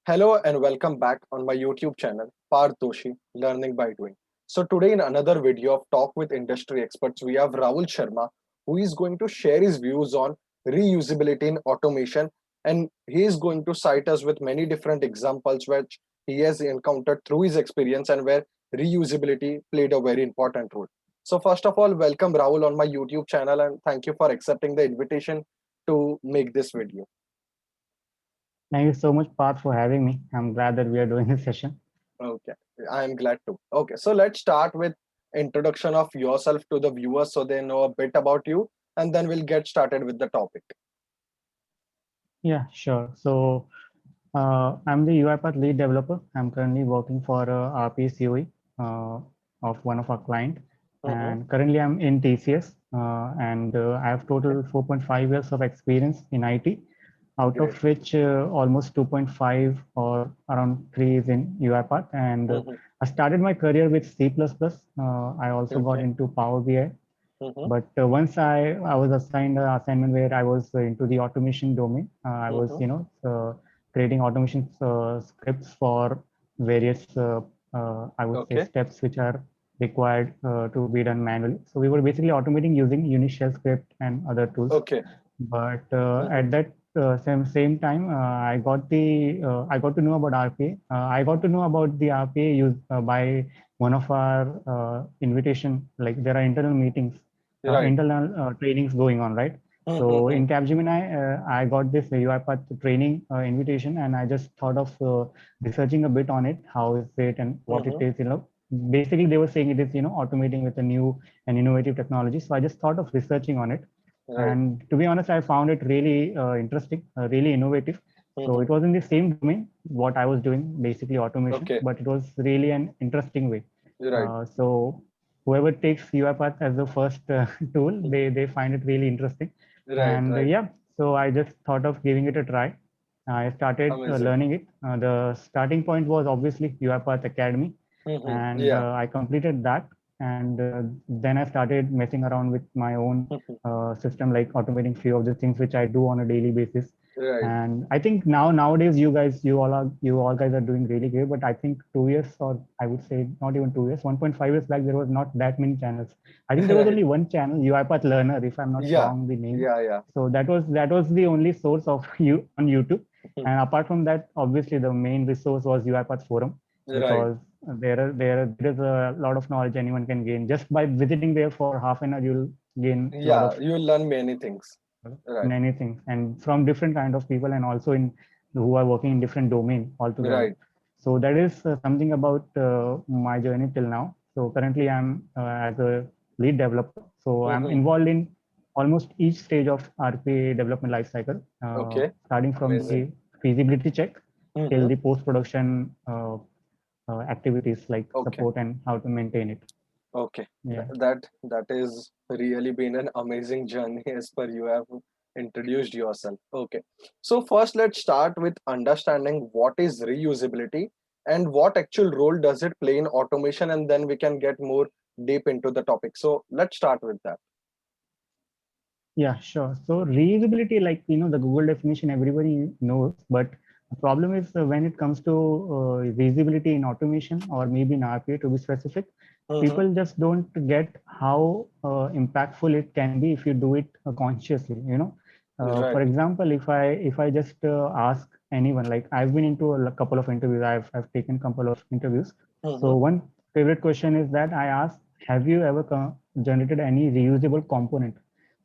Hello and welcome back on my YouTube channel, Parth Doshi, Learning by Doing. So today in another video of Talk with Industry Experts, we have Rahul Sharma, who is going to share his views on reusability in automation, and he is going to cite us with many different examples which he has encountered through his experience and where reusability played a very important role. So first of all, welcome Rahul on my YouTube channel and thank you for accepting the invitation to make this video. Thank you so much, Parth, for having me. I'm glad that we are doing this session. Okay, I am glad to. Okay, so let's start with introduction of yourself to the viewers so they know a bit about you, and then we'll get started with the topic. Yeah, sure. So I'm the UiPath lead developer. I'm currently working for RP COE of one of our client, Mm-hmm. and currently I'm in TCS, and I have Okay, total 4.5 years of experience in IT, out great. of which almost 2.5 or around 3 is in UiPath. And Mm-hmm. I started my career with C++. I also got Okay. into Power BI. Mm-hmm. But once I was assigned an assignment where I was into the automation domain. I was Mm-hmm. creating automation scripts for various I would say Okay. steps which are required to be done manually. So we were basically automating using Unit Shell script and other tools. Okay. But Mm-hmm. at that same time, I got to know about RPA. I got to know about the RPA used by one of our invitation. Like there are internal meetings, Right. internal trainings going on, right? So Mm-hmm. in Capgemini, I got this UiPath training invitation, and I just thought of researching a bit on it. How is it and what it Mm-hmm. is? Basically they were saying it is automating with a new and innovative technology. So I just thought of researching on it, Right. and to be honest, I found it really interesting, really innovative. So Mm-hmm. it was in the same domain what I was doing, basically automation, Okay. but it was really an interesting way. Right. So whoever takes UiPath as the first tool, Mhm. they find it really interesting. Right. And Right. yeah, so I just thought of giving it a try. I started Amazing. learning it. The starting point was obviously UiPath Academy, Mm-hmm. and Yeah. I completed that. And then I started messing around with my own system, like automating few of the things which I do on a daily basis. Right. And I think nowadays you all guys are doing really great. But I think 2 years, or I would say not even 2 years, 1.5 years back, there was not that many channels. I think there was Right. only one channel, UiPath Learner, if I'm not Yeah. wrong the name. Yeah. Yeah. So that was the only source of you on YouTube. And apart from that, obviously the main resource was UiPath forum, Right. because there is a lot of knowledge anyone can gain just by visiting there for half an hour. You'll gain a lot Yeah. of You'll learn many things. Right. many things, and from different kind of people, and also in who are working in different domain altogether. Right. So that is something about my journey till now. So currently I'm as a lead developer, so I'm Mm-hmm. involved in almost each stage of RPA development lifecycle, Okay. starting from Amazing. the feasibility check till Mm-hmm. the post production activities like Okay. support and how to maintain it. Okay. Yeah. That is really been an amazing journey as per you have introduced yourself. Okay. So first let's start with understanding what is reusability and what actual role does it play in automation, and then we can get more deep into the topic. So let's start with that. Yeah, sure. So reusability, like the Google definition, everybody knows, but the problem is when it comes to reusability in automation or maybe in RPA to be specific, Mm-hmm. people just don't get how impactful it can be if you do it consciously. For Right. example, if I just ask anyone, like I've been into a couple of interviews, I've taken a couple of interviews. Mm-hmm. So one favorite question is that I ask, have you ever generated any reusable component?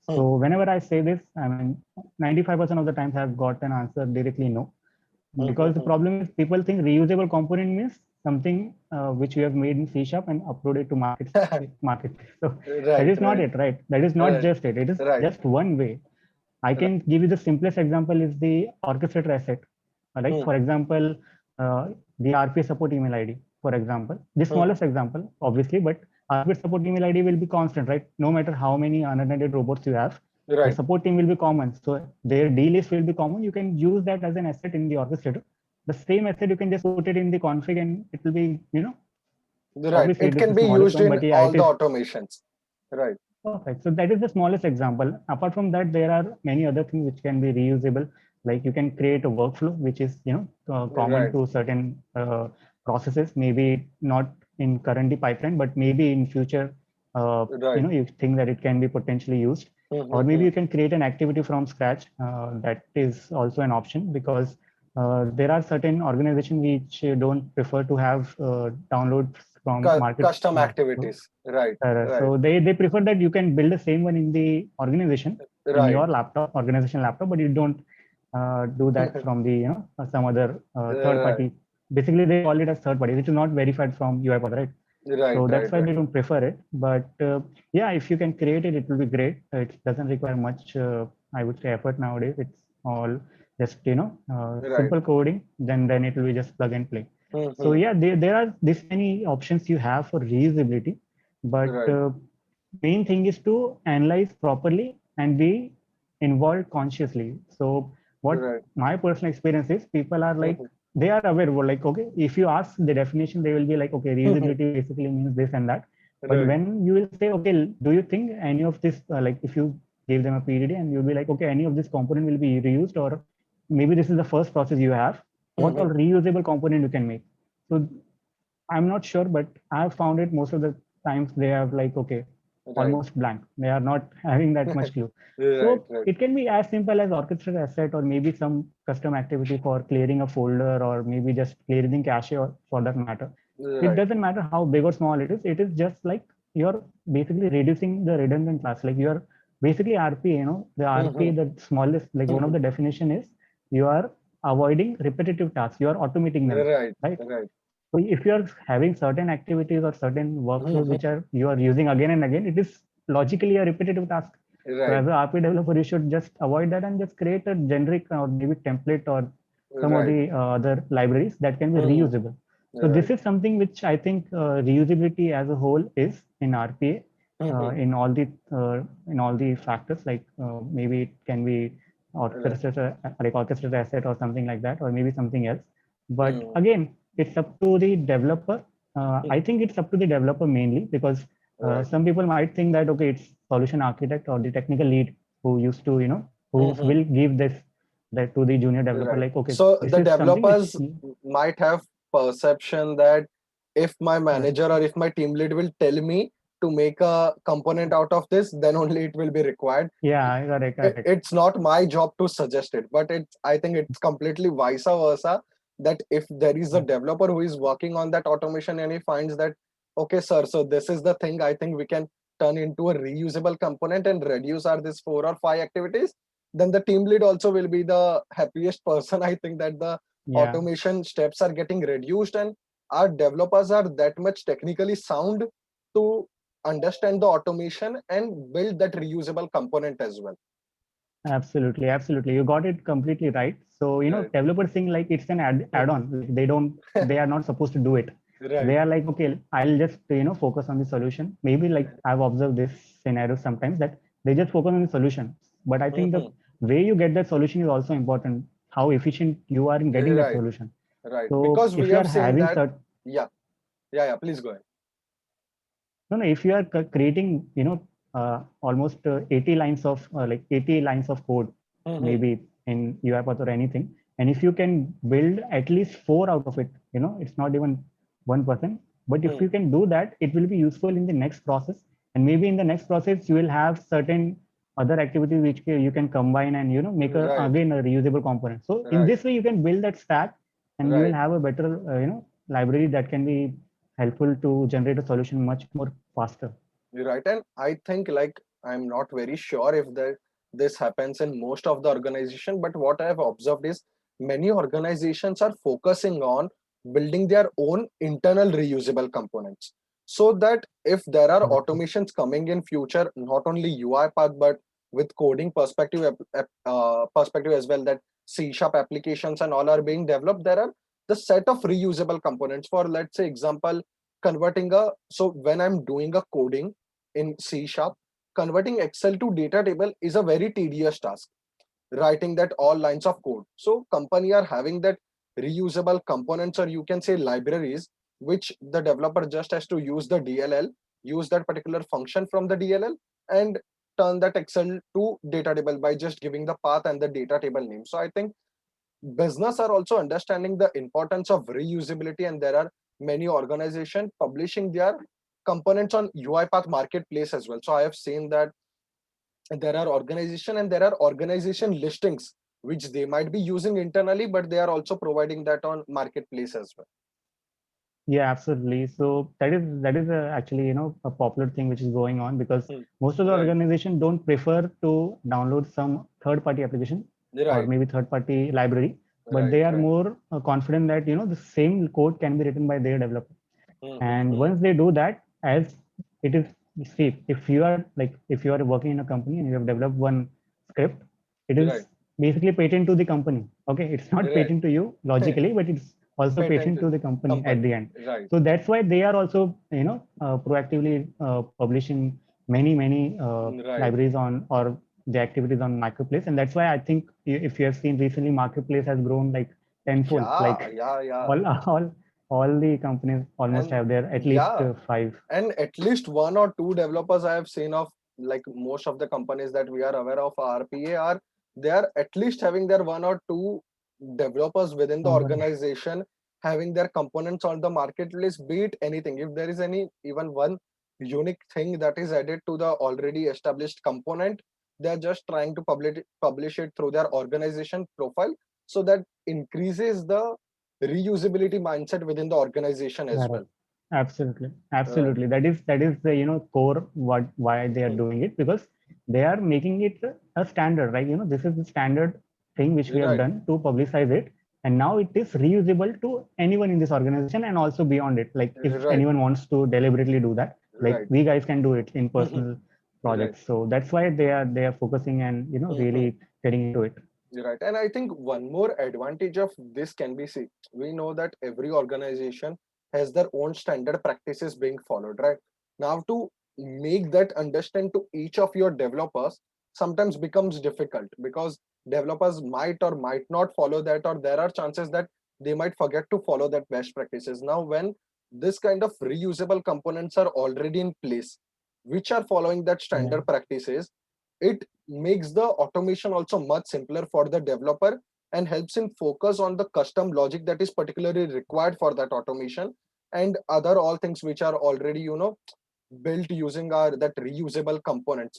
Hmm. So whenever I say this, I mean, 95% of the times I've got an answer directly no. Because the Mm-hmm. problem is people think reusable component means something which you have made in C# and uploaded to market. So that Right. is not Right. it, right? That is not Right. just it. It is Right. just one way. I Right. can give you the simplest example is the orchestrator asset. Like Hmm. for example, the RPA support email ID, for example, the Hmm. smallest example, obviously, but RPA support email ID will be constant, right? No matter how many unattended robots you have, the Right. support team will be common. So their D list will be common. You can use that as an asset in the orchestrator. The same asset you can just put it in the config and it will be, Right. obviously It it is can the be smallest used one, in but yeah, all it the is automations. Right. perfect. So that is the smallest example. Apart from that, there are many other things which can be reusable. Like you can create a workflow which is common Right, to certain processes, maybe not in currently pipeline, but maybe in future right. you think that it can be potentially used. Or maybe you can create an activity from scratch. That is also an option, because there are certain organizations which don't prefer to have downloads from market. Custom activities. Right, right, So they prefer that you can build the same one in the organization, in right. your laptop, organization laptop, but you don't do that from the some other third Right, party. Basically, they call it as third party, which is not verified from UiPath, right? right, So that's right, why right. they don't prefer it. But yeah, if you can create it, it will be great. It doesn't require much, I would say, effort nowadays. It's all just Right. simple coding. Then it will be just plug and play. So Mm-hmm. yeah, there are this many options you have for reusability, but Right, main thing is to analyze properly and be involved consciously. So what right. my personal experience is, people are like, Mm-hmm. they are aware, well, like, okay, if you ask the definition, they will be like, okay, reusability basically means this and that. But Right. when you will say, okay, do you think any of this, like if you give them a PDD and you'll be like, okay, any of this component will be reused, or maybe this is the first process you have, what all Mm-hmm. reusable component you can make. So I'm not sure, but I've found it most of the times they have like, okay, Right. almost blank. They are not having that much clue. Right, So right, it can be as simple as orchestral asset, or maybe some custom activity for clearing a folder, or maybe just clearing cache, or for that matter. It right. doesn't matter how big or small it is. It is just like you're basically reducing the redundant class. Like you're basically RPA, the RPA, Mm-hmm. the smallest, like one of Mm-hmm. the definition is you are avoiding repetitive tasks. You are automating them, Right, right? right. So if you are having certain activities or certain workflows which Mm-hmm. are you are using again and again, it is logically a repetitive task. So Right, as a RP developer, you should just avoid that and just create a generic or maybe template or some of right. the other libraries that can be Mm-hmm. reusable. So this Right. is something which I think reusability as a whole is in RPA, Mm-hmm. in all the factors, like maybe it can be Right. orchestrated asset or something like that, or maybe something else. But Mm-hmm. again, it's up to the developer. I think it's up to the developer mainly, because Right. some people might think that, okay, it's solution architect or the technical lead who used to who Mm-hmm. will give this that to the junior developer, Right. like, okay, So this the is something which developers might have perception that if my manager or if my team lead will tell me to make a component out of this, then only it will be required. yeah, correct. It's not my job to suggest it, but it's, I think it's completely vice versa, that if there is a Yeah, developer who is working on that automation and he finds that, okay sir, so this is the thing I think we can turn into a reusable component and reduce our this 4 or 5 activities, then the team lead also will be the happiest person. I think that the yeah, automation steps are getting reduced and our developers are that much technically sound to understand the automation and build that reusable component as well. absolutely. You got it completely right. So Right. developers think like it's an add-on. Like they are not supposed to do it. Right. They are like, okay, I'll just focus on the solution. Maybe like I've observed this scenario sometimes, that they just focus on the solution. But I think the Mhm. way you get that solution is also important. How efficient you are in getting that Right. solution. Right. So Because we if you are have seen having that. certain Yeah. Yeah. Yeah. Please go ahead. no, if you are creating, almost 80 lines of 80 lines of code, Mhm. maybe in UiPath or anything, and if you can build at least four out of it, it's not even 1%, but if Hmm. you can do that, it will be useful in the next process, and maybe in the next process you will have certain other activities which you can combine and make Right. again a reusable component. So in Right. this way, you can build that stack, and you will Right. have a better library that can be helpful to generate a solution much more faster. You're right. And I think like I'm not very sure if that this happens in most of the organization, but what I've observed is many organizations are focusing on building their own internal reusable components. So that if there are Correct. automations coming in future, not only UiPath, but with coding perspective perspective as well, that C sharp applications and all are being developed, there are the set of reusable components for, let's say example, converting a, so when I'm doing a coding in C sharp, converting Excel to data table is a very tedious task, writing that all lines of code. So company are having that reusable components, or you can say libraries, which the developer just has to use the DLL, use that particular function from the DLL, and turn that Excel to data table by just giving the path and the data table name. So I think business are also understanding the importance of reusability, and there are many organizations publishing their components on UiPath marketplace as well. So I have seen that there are organization and there are organization listings which they might be using internally, but they are also providing that on marketplace as well. Yeah, absolutely. So that is actually a popular thing which is going on, because Hmm. most of the Right, organization don't prefer to download some third-party application or right, maybe third-party library, but right, they are right. more confident that the same code can be written by their developer. And Hmm. once they do that, as it is, see, if you are working in a company and you have developed one script, it Right, is basically patent to the company. Okay, it's not right. patent to you logically, but it's also Patent patent to the company at company. the end. Right, So that's why they are also proactively publishing many right. libraries on, or the activities on marketplace. And that's why I think, if you have seen recently, marketplace has grown like tenfold. Yeah, Like yeah, yeah. all all all the companies almost And have their at least yeah, five. and at least one or two developers I have seen of, like most of the companies that we are aware of RPA are, they are at least having their one or two developers within the Company. organization having their components on the marketplace, be it anything. If there is any even one unique thing that is added to the already established component, they are just trying to publish it through their organization profile, so that increases the reusability mindset within the organization as well. Correct. Absolutely, Right. absolutely. That is the core why they are Hmm. doing it, because they are making it a standard, right? This is the standard thing which we have Right, done to publicize it, and now it is reusable to anyone in this organization and also beyond it. Like if right, anyone wants to deliberately do that, like right. we guys can do it in personal Right. projects. So that's why they are focusing and really getting into it. Right. And I think one more advantage of this can be, see, we know that every organization has their own standard practices being followed, right? Now to make that understand to each of your developers sometimes becomes difficult, because developers might or might not follow that, or there are chances that they might forget to follow that best practices. Now when this kind of reusable components are already in place, which are following that Yeah, standard practices, it makes the automation also much simpler for the developer and helps him focus on the custom logic that is particularly required for that automation, and other all things which are already built using our that reusable components.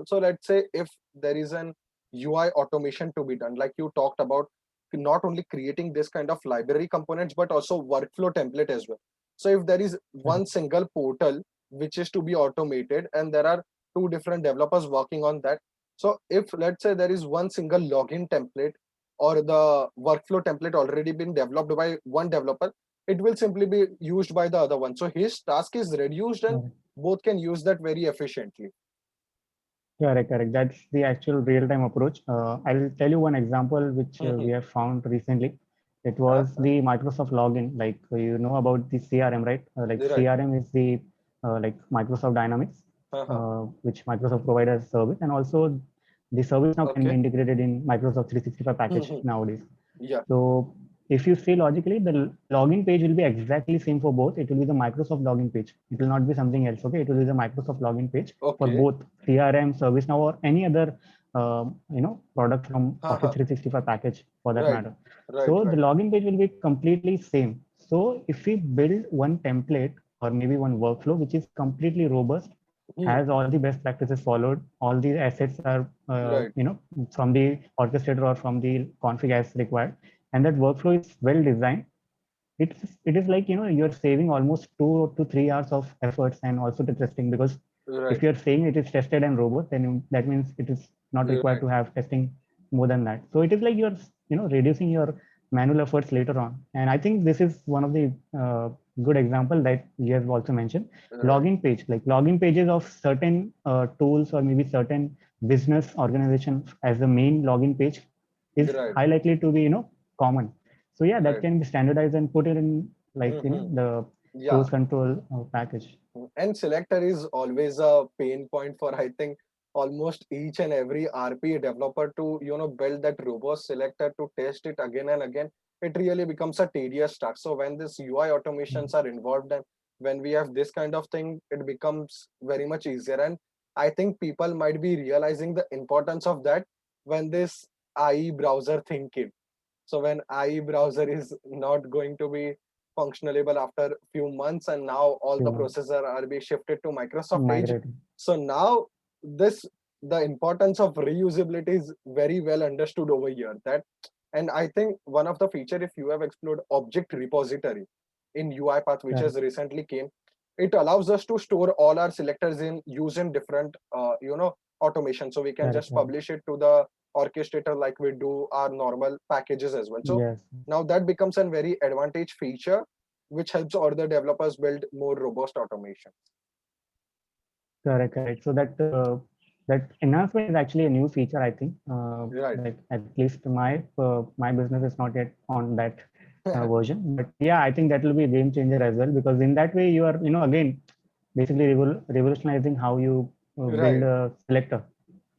So let's say if there is an UI automation to be done, like you talked about, not only creating this kind of library components but also workflow template as well. So if there is one correct. single portal which is to be automated and there are two different developers working on that, so if let's say there is one single login template or the workflow template already been developed by one developer, it will simply be used by the other one, so his task is reduced and Correct. both can use that very efficiently. Correct, correct. That's the actual real-time approach. I'll tell you one example which we Mhm. have found recently. It was Uh-huh. the Microsoft login. Like you know about the CRM, right? Like Right. CRM is the like Microsoft Dynamics, Uh-huh. which Microsoft provides as a service, and also the service now can be Okay. integrated in Microsoft 365 package Mhm. nowadays. Yeah. So if you see logically, the login page will be exactly same for both. It will be the Microsoft login page. It will not be something else. Okay, it will be the Microsoft login page for Okay. both CRM, ServiceNow, or any other product from Office Uh-huh. 365 package for that Right. matter. Right. So the Right. login page will be completely same. So if we build one template or maybe one workflow which is completely robust, Hmm. has all the best practices followed, all the assets are Right. from the orchestrator or from the config as required, and that workflow is well designed, it is like you're saving almost 2 to 3 hours of efforts and also the testing, because if Right. you're saying it is tested and robust, then that means it is not required Right. to have testing more than that. So it is like you're reducing your manual efforts later on. And I think this is one of the good example that you have also mentioned. Right. Login page, like login pages of certain tools or maybe certain business organization as the main login page is Right. high likely to be common. So yeah, that Right. can be standardized and put it in like Hmm. the Yeah. source control package. And selector is always a pain point for, I think, almost each and every RPA developer to build that robust selector to test it again and again. It really becomes a tedious task. So when this UI automations are involved and when we have this kind of thing, it becomes very much easier. And I think people might be realizing the importance of that when this IE browser thing came. So when IE browser is not going to be functionable after few months, and now all the Human processor are being shifted to Microsoft Edge. migrating. So now this the importance of reusability is very well understood over here. That, and I think one of the feature, if you have explored object repository in UiPath, which Correct. has recently came, it allows us to store all our selectors in using different automation. So we can Correct. just publish it to the orchestrator like we do our normal packages as well. So Yes. now that becomes a very advantage feature which helps other developers build more robust automation. Correct. Correct. So that enhancement is actually a new feature, I think. Right. Like at least my business is not yet on that version, but yeah, I think that will be a game changer as well, because in that way you are, again, basically revolutionizing how you build Right. a selector,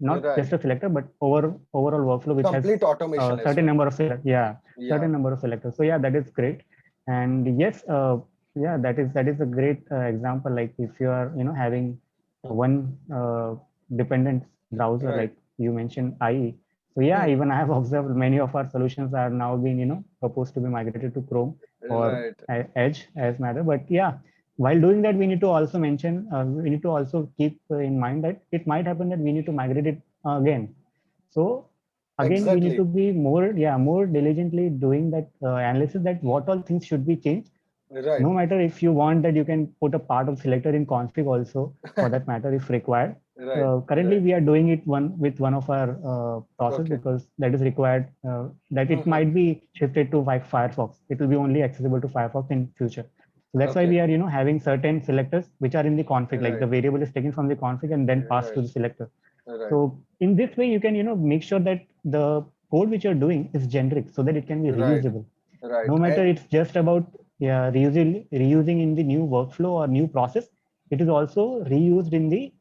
not Right. just a selector, but overall workflow which has Complete a automation as certain well. number of yeah, Yeah. certain number of selectors. So yeah, that is great. And yes, yeah, that is a great example. Like if you are having one dependent browser, Right. like you mentioned IE. So yeah, Hmm. even I have observed many of our solutions are now being proposed to be migrated to Chrome or Right. Edge as matter. But yeah, while doing that, we need to also mention, we need to also keep in mind that it might happen that we need to migrate it again. So again, we need to Exactly. be more diligently doing that analysis, that what all things should be changed. Right. No matter if you want that, you can put a part of selector in config also, for that matter, if required. Right. Currently, Right. we are doing it with one of our process, Okay. because that is required. That it Hmm. might be shifted to Firefox. It will be only accessible to Firefox in future. So that's why Okay. we are having certain selectors which are in the config, like the Right. variable is taken from the config and then passed Right. to the selector. Right. So in this way, you can make sure that the code which you're doing is generic, so that it can be Right. reusable. Right. No matter And it's just about reusing in the new workflow or new process, it is also reused in the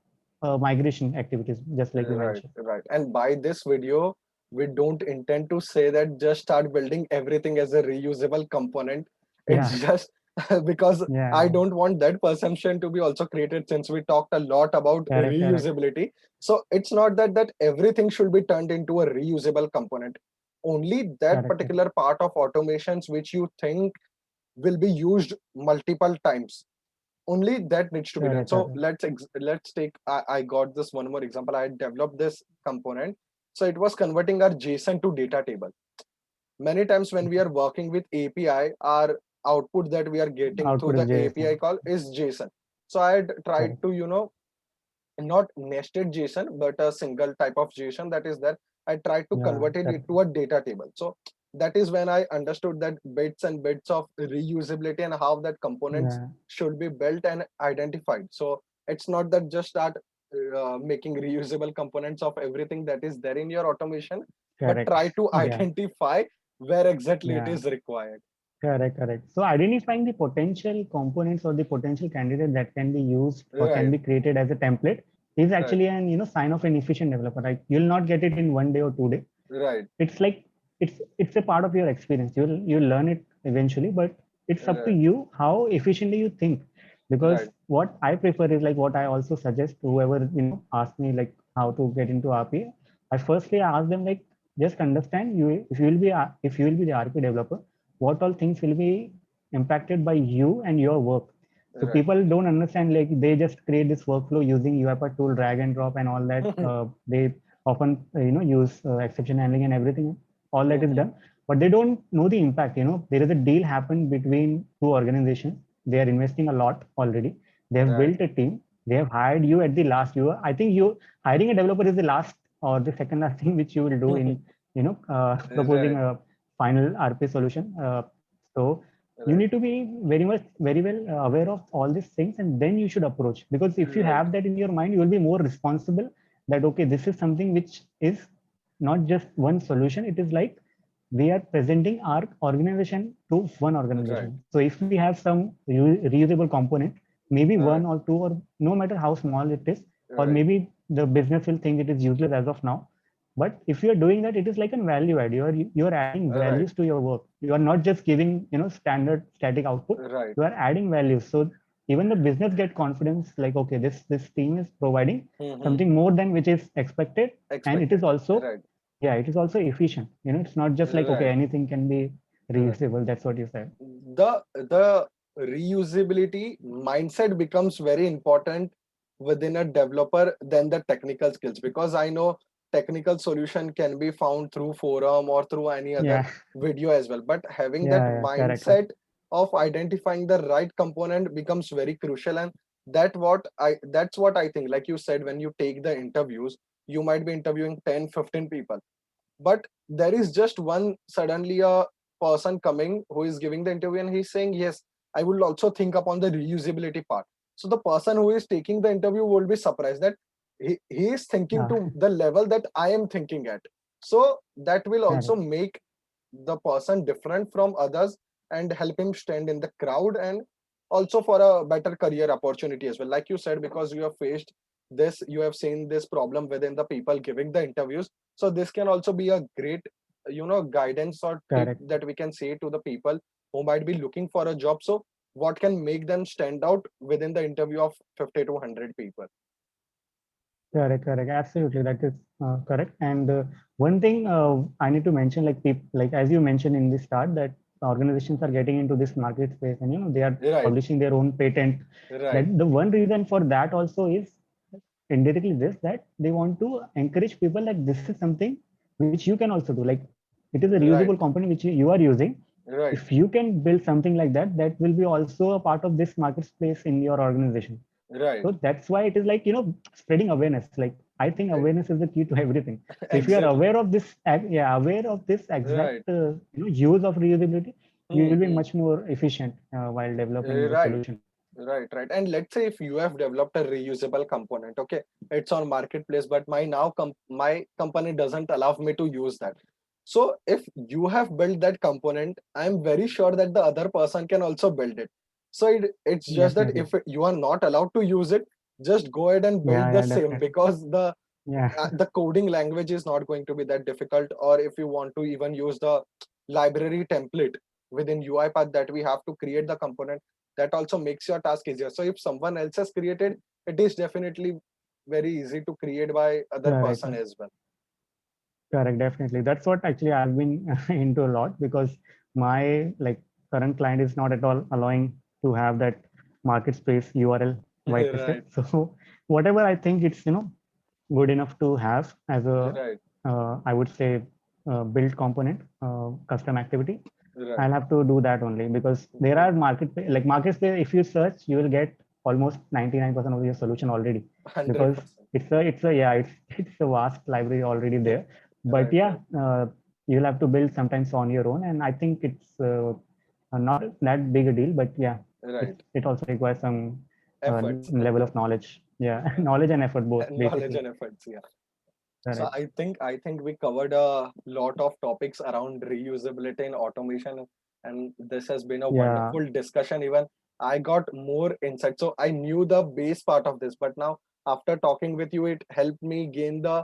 migration activities, just like you right. mentioned. Right. And by this video, we don't intend to say that just start building everything as a reusable component. Yeah, It's just because I yeah, don't want that perception to be also created, since we talked a lot about correct, correct, reusability. So it's not that everything should be turned into a reusable component. Only that correct, particular part of automations which you think will be used multiple times, only that needs to be done. correct, So correct. let's take, I got this one more example. I developed this component, so it was converting our JSON to data table. Many times when we are working with API, our output that we are getting through Output the is JSON. API call is JSON. So I had tried Correct. to not nested JSON, but a single type of JSON, that is that I tried to Yeah, convert it correct. into a data table. So that is when I understood that bits and bits of reusability and how that components Yeah, should be built and identified. So it's not that just start making reusable components of everything that is there in your automation, but correct. try to Yeah, identify where exactly it yeah. is required. Correct, correct. So identifying the potential components or the potential candidate that can be used or can Right, be created as a template is right, actually an sign of an efficient developer. Right? You'll not get it in 1 day or 2 day. right, It's like it's a part of your experience. You'll learn it eventually, but it's up to right, you how efficiently you think. right, Because what I prefer is like what I also suggest to whoever asks me like how to get into RP. I firstly ask them like just understand you if you will be the RP developer, what all things will be impacted by you and your work. So right. people don't understand, like they just create this workflow using UiPath tool, drag and drop and all that. They often use exception handling and everything, all that is Mhm. done, but they don't know the impact. There is a deal happened between two organizations. They are investing a lot already. They have Right. built a team. They have hired you at the last. I think you hiring a developer is the last or the second last thing which you will do in proposing Right, a final RP solution. So you right, need to be very well aware of all these things, and then you should approach. Because if you right, have that in your mind, you will be more responsible. That okay, this is something which is not just one solution. It is like we are presenting our organization to one right, organization. So if we have some reusable component, maybe right, one or two, or no matter how small it is, or right, maybe the business will think it is useless as of now. But if you are doing that, it is like a value add. You are adding right, values to your work. You are not just giving standard static output. right, You are adding values. So even the business get confidence, like, okay, this team is providing Mhm. something more than which is expected, and it is Expected. also, Right. yeah, it is also efficient. It's not just like, okay, Right. anything can be Right. reusable. That's what you said. The reusability mindset becomes very important within a developer than the technical skills, because I know technical solution can be found through forum or through any other Yeah, video as well, but having that yeah, correct, correct. mindset of identifying the right component becomes very crucial. And that's what I think. Like you said, when you take the interviews, you might be interviewing 10, 15 people, but there is just one suddenly a person coming who is giving the interview, and he's saying, yes, I will also think upon the reusability part. So the person who is taking the interview will be surprised that he is thinking uh, to the level that I am thinking at. So that will also Correct, make the person different from others and help him stand in the crowd, and also for a better career opportunity as well. Like you said, because you have faced this, you have seen this problem within the people giving the interviews, so this can also be a great guidance or tip correct. that we can say to the people who might be looking for a job. So what can make them stand out within the interview of 50 to 100 people? Correct, correct. Absolutely, that is correct. And one thing I need to mention, like like as you mentioned in the start, that organizations are getting into this market space, and they are Right. publishing their own patent. Right. That the one reason for that also is indirectly this, that they want to encourage people like this is something which you can also do. Like, it is a reusable Right. component which you are using. Right. If you can build something like that, that will be also a part of this market space in your organization. Right. So that's why it is like, spreading awareness. Like, I think Eh, awareness is the key to everything. So if you are exactly. aware of this, yeah, aware of this exact Right. use of reusability, you will be Hmm. much more efficient while developing the Right. solution. Right, right. And let's say if you have developed a reusable component, okay, it's on marketplace, but my company doesn't allow me to use that. So if you have built that component, I'm very sure that the other person can also build it. So it's just that Definitely. if you are not allowed to use it, just go ahead and build Yeah, the yeah, same, definitely. because Yeah, the coding language is not going to be that difficult. Or if you want to even use the library template within UiPath that we have to create the component, that also makes your task easier. So if someone else has created, it is definitely very easy to create by other correct. person as well. Correct, definitely. That's what actually I've been into a lot, because my like current client is not at all allowing to have that market space URL whitelisted. Right. So whatever I think it's good enough to have as a Right. I would say build component, custom activity, Right. I'll have to do that only, because there Good. are market space. If you search, you will get almost 99% of your solution already, because 100%. it's a yeah, it's a vast library already there. But Right. yeah, Right. you'll have to build sometimes on your own, and I think it's not that big a deal. But yeah, Right. it also requires some Efforts. level of knowledge. Yeah, knowledge and effort both, Knowledge basically. and efforts. Yeah. So Correct. I think we covered a lot of topics around reusability and automation, and this has been a Yeah, wonderful discussion. Even I got more insight. So I knew the base part of this, but now after talking with you, it helped me gain the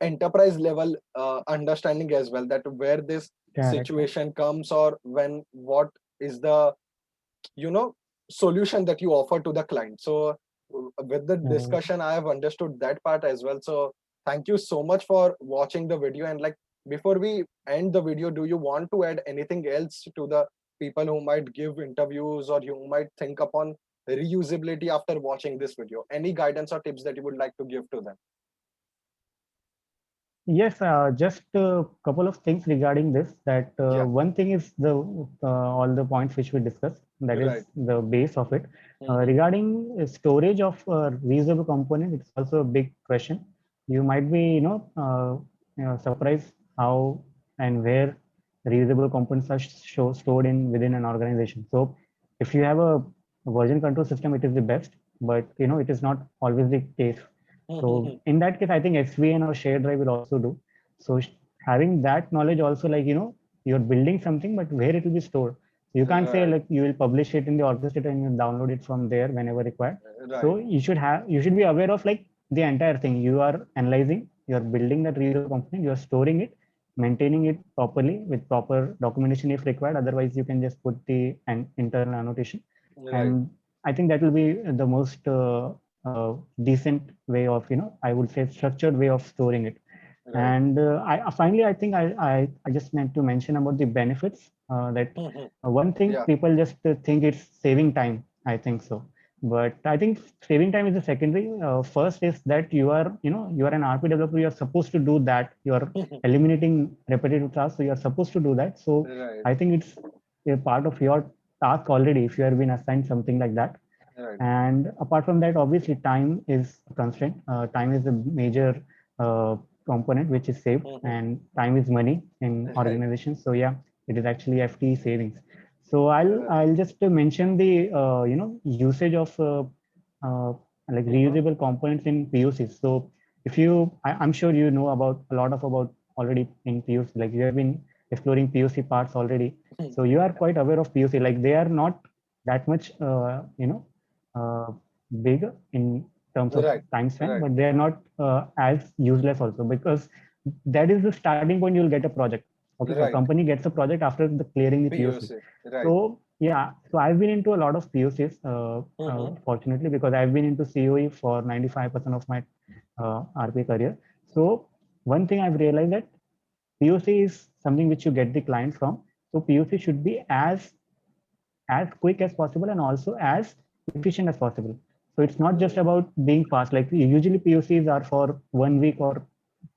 enterprise level understanding as well, that where this correct. situation comes, or when what is the you know solution that you offer to the client. So with the Correct. discussion, I have understood that part as well. So thank you so much for watching the video. And like, before we end the video, do you want to add anything else to the people who might give interviews, or you might think upon reusability after watching this video? Any guidance or tips that you would like to give to them? Yes, just a couple of things regarding this. That Yeah. one thing is the all the points which we discussed. That Right. is the base of it. Hmm. Regarding storage of reusable component, it's also a big question. You might be, surprised how and where reusable components are stored in within an organization. So, if you have a version control system, it is the best. But it is not always the case. So in that case, I think SVN or shared drive will also do. So having that knowledge also, like, you're building something, but where it will be stored. You can't say Right. like you will publish it in the orchestrator and you download it from there whenever required. Right. So you should be aware of like the entire thing. You are analyzing, you are building that reusable component, you are storing it, maintaining it properly with proper documentation if required. Otherwise, you can just put the an internal annotation. Right. And I think that will be the most decent way of, I would say structured way of storing it. Right. And finally, I think I just meant to mention about the benefits that one thing Yeah. people just think it's saving time. I think so, but I think saving time is the secondary. First is that you are an RP developer. You are supposed to do that. You are eliminating repetitive tasks, so you are supposed to do that. So Right. I think it's a part of your task already if you have been assigned something like that. Right. And apart from that, obviously, time is a constraint. Time is a major component which is saved, and time is money in Right. organizations. So yeah, it is actually FTE savings. So Right. I'll just mention the usage of like reusable components in POCs. So if I'm sure you know about a lot about already in POC, like you have been exploring POC parts already. So you are quite aware of POC. Like they are not that much big in terms of Right. time span, Right. but they are not as useless also, because that is the starting point. You'll get a project. Okay, so Right. company gets a project after the clearing the POC. POC. Right. So yeah, so I've been into a lot of POCs, fortunately, because I've been into COE for 95% of my RP career. So one thing I've realized that POC is something which you get the client from. So POC should be as quick as possible and also as efficient as possible. So it's not just about being fast. Like usually POCs are for 1 week or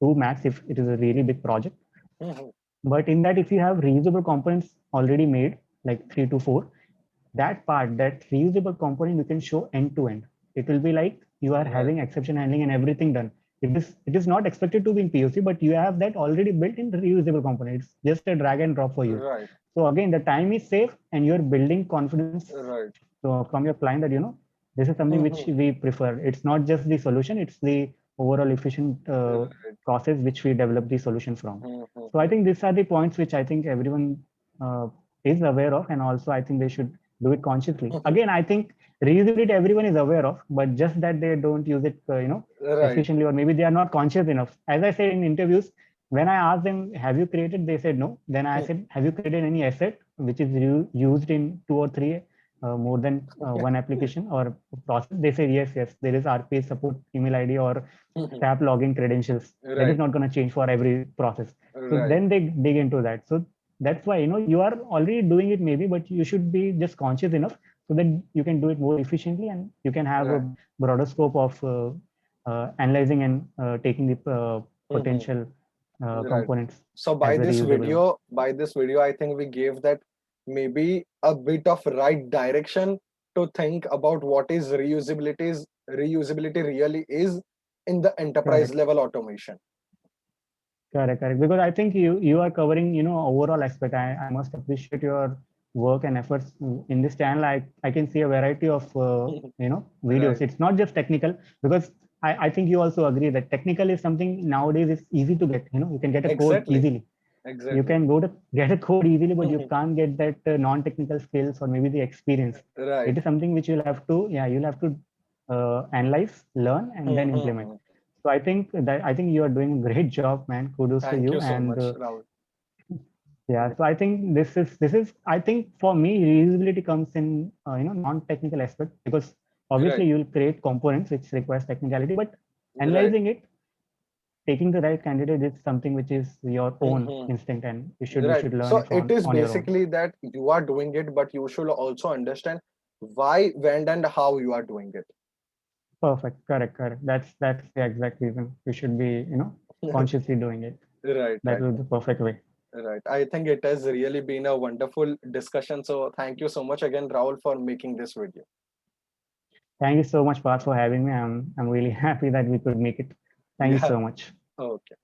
two max if it is a really big project. But in that, if you have reusable components already made, like 3 to 4, that reusable component you can show end to end. It will be like you are having exception handling and everything done. It is not expected to be in POC, but you have that already built in the reusable component. It's just a drag and drop for you. Right. So again, the time is safe and you're building confidence Right. from your client that this is something which we prefer. It's not just the solution; it's the overall efficient process which we develop the solution from. So I think these are the points which I think everyone is aware of, and also I think they should do it consciously. Again, I think reusability everyone is aware of, but just that they don't use it, Right. efficiently, or maybe they are not conscious enough. As I said in interviews, when I asked them, "Have you created?" They said no. Then I said, "Have you created any asset which is used in 2 or 3 more than one application or process?" They say yes, yes. There is RPA support email ID or SAP login credentials. That is Right. not going to change for every process. So Right. then they dig into that. So that's why you are already doing it maybe, but you should be just conscious enough so that you can do it more efficiently and you can have Right. a broader scope of analyzing and taking the potential Right. components So as a reusable one. by this video, I think we gave that maybe a bit of right direction to think about what is reusability really is in the enterprise Correct. level automation. Correct. Because I think you are covering, overall aspect. I must appreciate your work and efforts in this channel. I can see a variety of videos. Right. It's not just technical, because I think you also agree that technical is something nowadays is easy to get. You can get a code Exactly. easily. You Exactly. can go to get a code easily, but you can't get that non-technical skills or maybe the experience. Right. It is something which you'll have to analyze, learn, and then implement. So I think you are doing a great job, man. Kudos to Thank you. you so And much, Rahul. yeah, so I think this is I think for me reusability comes in non-technical aspect, because obviously Right. you'll create components which requires technicality, but analyzing it, taking the right candidate is something which is your own Right. instinct, and you Right. should learn So it it on is your own. basically that you are doing it, but you should also understand why, when, and how you are doing it. Perfect. Correct. That's the exact reason you should be consciously doing it. Right, That right, was the perfect way. right. I think it has really been a wonderful discussion. So thank you so much again, Rahul, for making this video. Thank you so much, Parth, for having me. I'm really happy that we could make it. Thank you Yeah. so much. Okay.